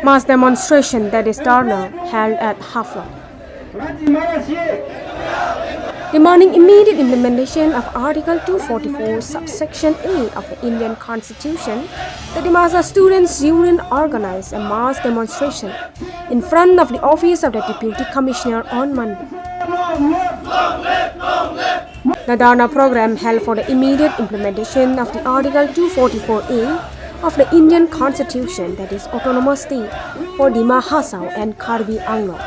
mass demonstration that is Dharna held at Hafla, demanding immediate implementation of Article 244, subsection A of the Indian Constitution. The Dimasa Students' Union organized a mass demonstration in front of the office of the Deputy Commissioner on Monday. The Dharna program held for the immediate implementation of the Article 244A of the Indian Constitution, that is autonomous state for Dima Hasao and Karbi Anglong.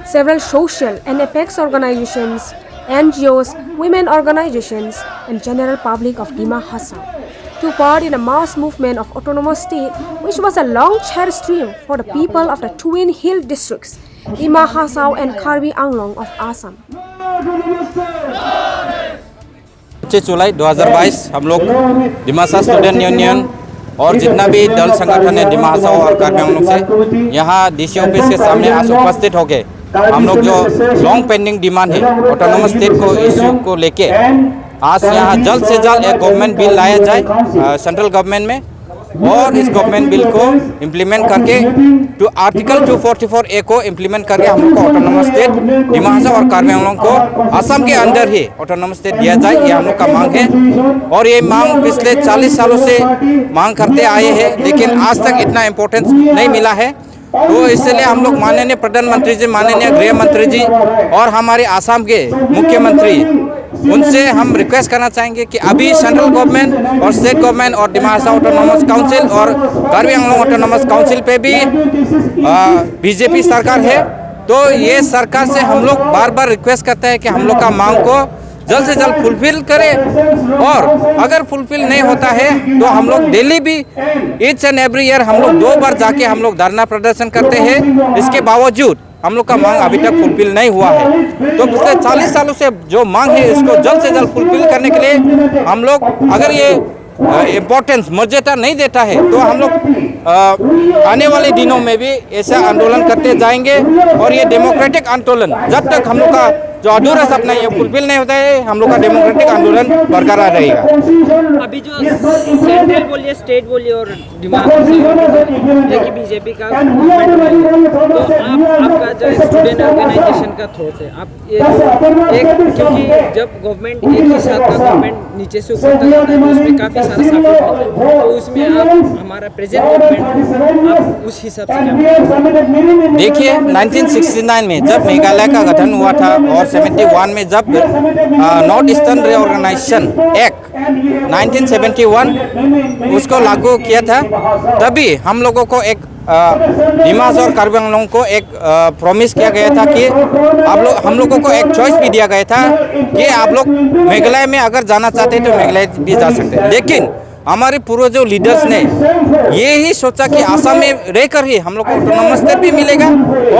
Several social and apex organizations, NGOs, women organizations, and general public of Dima Hasao took part in a mass movement of autonomous state, which was a long cherished dream for the people of the Twin Hill districts, Dima Hasao and Karbi Anglong of Assam. 25 जुलाई 2022 हम लोग Dimasa student union और जितना भी दल संगठन है डिमा हसाओ और कार्बी आंगलोंग से यहाँ डीसी ऑफिस के सामने आज उपस्थित हो गए। हम लोग जो लॉन्ग पेंडिंग डिमांड है ऑटोनोमस स्टेट को इश्यू को लेके आज यहाँ जल्द से जल्द एक गवर्नमेंट बिल लाया जाए सेंट्रल गवर्नमेंट में, और इस गवर्नमेंट बिल को इम्प्लीमेंट करके टू आर्टिकल 244 ए को इम्प्लीमेंट करके हम लोग को ऑटोनोमस स्टेट डिमा हसाओ और कार्बी आंगलोंग को असम के अंदर ही ऑटोनोमस स्टेट दिया जाए, ये हम लोग का मांग है। और ये मांग पिछले 40 सालों से मांग करते आए हैं, लेकिन आज तक इतना इम्पोर्टेंस नहीं मिला है। तो इसलिए हम लोग माननीय प्रधानमंत्री जी, माननीय गृह मंत्री जी और हमारे आसाम के मुख्यमंत्री, उनसे हम रिक्वेस्ट करना चाहेंगे कि अभी सेंट्रल गवर्नमेंट और स्टेट गवर्नमेंट और डिमा हसाओ ऑटोनोमस काउंसिल और कार्बी आंगलोंग ऑटोनोमस काउंसिल पे भी बीजेपी सरकार है। तो ये सरकार से हम लोग बार बार रिक्वेस्ट करते हैं कि हम लोग का मांग को जल्द से जल्द फुलफिल करें, और अगर फुलफिल नहीं होता है तो हम लोग दिल्ली भी ईच एंड एवरी ईयर हम लोग 2 बार जाके हम लोग धरना प्रदर्शन करते हैं। इसके बावजूद हम लोग का मांग अभी तक फुलफिल नहीं हुआ है। तो पिछले 40 सालों से जो मांग है इसको जल्द से जल्द फुलफिल करने के लिए हम लोग, अगर ये इम्पोर्टेंस मर्यादा नहीं देता है तो हम लोग आने वाले दिनों में भी ऐसा आंदोलन करते जाएंगे। और ये डेमोक्रेटिक आंदोलन जब तक हम लोग का जो अधूरा सपना ये फुलफिल नहीं होता है, हम लोग का डेमोक्रेटिक आंदोलन बरकरार रहेगा। अभी जो सेंट्रल बोलिए, स्टेट बोलिए और डिमांड है कि बीजेपी का गवर्नमेंट, तो आपका जो स्टूडेंट ऑर्गेनाइजेशन का थॉट है, आप एक क्योंकि जब गवर्नमेंट एक ही साथ का गवर्नमेंट नीचे से ऊपर तक आता है तो उसमें काफ़ी सारा सपोर्ट मिलता है, तो उसमें आप हमारा प्रेजेंट गवर्नमेंट आप उस हिसाब से देखिए 1969 में जब मेघालय का गठन हुआ था और 71 में जब नॉर्थ ईस्टर्न रीऑर्गेनाइजेशन एक्ट 1971 उसको लागू किया था, तभी हम लोगों को एक डिमा हसाओ और कार्बी आंगलोंग को एक प्रॉमिस किया गया था कि हम लोगों को एक चॉइस भी दिया गया था कि आप लोग मेघालय में अगर जाना चाहते हैं तो मेघालय भी जा सकते हैं। लेकिन हमारे पूर्वजों लीडर्स ने ये ही सोचा कि आसाम में रहकर ही हम लोग को ऑटोनोमस स्टेट भी मिलेगा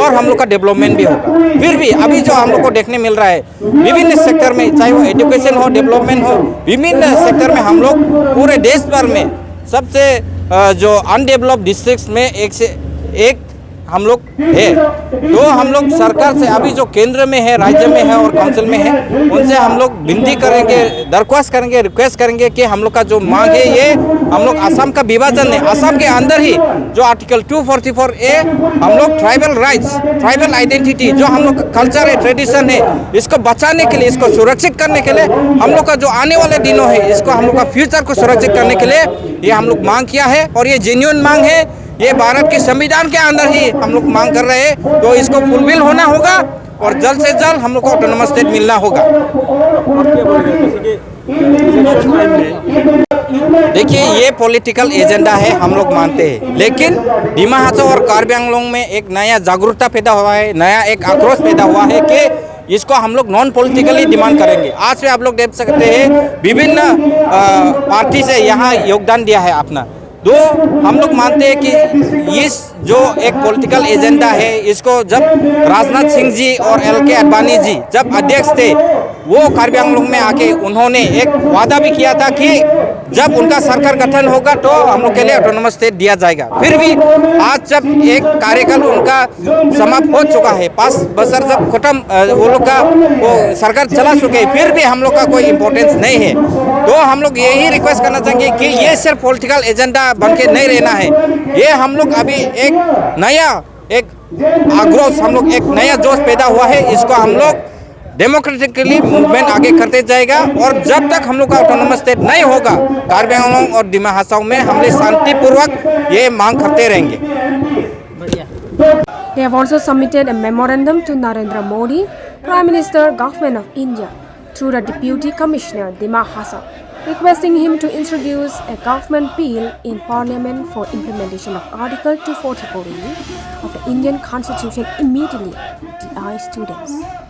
और हम लोग का डेवलपमेंट भी होगा। फिर भी अभी जो हम लोग को देखने मिल रहा है विभिन्न सेक्टर में, चाहे वो एजुकेशन हो, डेवलपमेंट हो, विभिन्न सेक्टर में हम लोग पूरे देश भर में सबसे जो अनडेवलप्ड डिस्ट्रिक्ट्स में एक से एक हम लोग है। तो हम लोग सरकार से अभी जो केंद्र में है, राज्य में है और काउंसिल में है, उनसे हम लोग विनती करेंगे, दरख्वास्त करेंगे, रिक्वेस्ट करेंगे कि हम लोग का जो मांग है ये हम लोग आसाम का विभाजन है, आसाम के अंदर ही जो आर्टिकल 244 ए हम लोग ट्राइबल राइट्स, ट्राइबल आइडेंटिटी, जो हम लोग का कल्चर है, ट्रेडिशन है, इसको बचाने के लिए, इसको सुरक्षित करने के लिए, हम लोग का जो आने वाले दिनों है इसको हम लोग का फ्यूचर को सुरक्षित करने के लिए ये हम लोग मांग किया है। और ये जेन्युइन मांग है, ये भारत के संविधान के अंदर ही हम लोग मांग कर रहे हैं, तो इसको फुलफिल होना होगा और जल्द से जल्द हम लोग को ऑटोनोमस स्टेट मिलना होगा। देखिए ये पॉलिटिकल एजेंडा है, हम लोग मानते हैं, लेकिन डिमा हसाओ और कार्बी आंगलोंग में एक नया जागरूकता पैदा हुआ है, नया एक आक्रोश पैदा हुआ है कि इसको हम लोग नॉन पॉलिटिकली डिमांड करेंगे। आज से आप लोग देख सकते हैं विभिन्न पार्टी से यहाँ योगदान दिया है अपना। तो हम लोग मानते हैं कि इस जो एक पॉलिटिकल एजेंडा है इसको जब राजनाथ सिंह जी और LK आडवाणी जी जब अध्यक्ष थे, वो कार्बी आंगलोंग में आके उन्होंने एक वादा भी किया था कि जब उनका सरकार गठन होगा तो हम लोग के लिए ऑटोनोमस स्टेट दिया जाएगा। फिर भी आज जब एक कार्यकाल उनका समाप्त हो चुका है, 5 बरस जब खत्म वो लोग का वो सरकार चला चुके हैं, फिर भी हम लोग का कोई इम्पोर्टेंस नहीं है। तो हम लोग यही रिक्वेस्ट करना चाहेंगे कि ये सिर्फ पॉलिटिकल एजेंडा बन के नहीं रहना है, ये हम लोग अभी एक नया एक आक्रोश, हम लोग एक नया जोश पैदा हुआ है, इसको हम लोग डेमोक्रेटिकली मूवमेंट आगे करते जाएगा। और जब तक हम लोग का ऑटोनोमस स्टेट नहीं होगा कार्बी आंगलोंग और डिमा हासाओ में, हम लोग शांतिपूर्वक ये मांग करते रहेंगे। They have also submitted a memorandum to Narendra Modi, Prime Minister, Government of India, through the Deputy Commissioner Dima Hasao, requesting him to introduce a government bill in Parliament for implementation of Article 244A of the Indian Constitution immediately, DI students.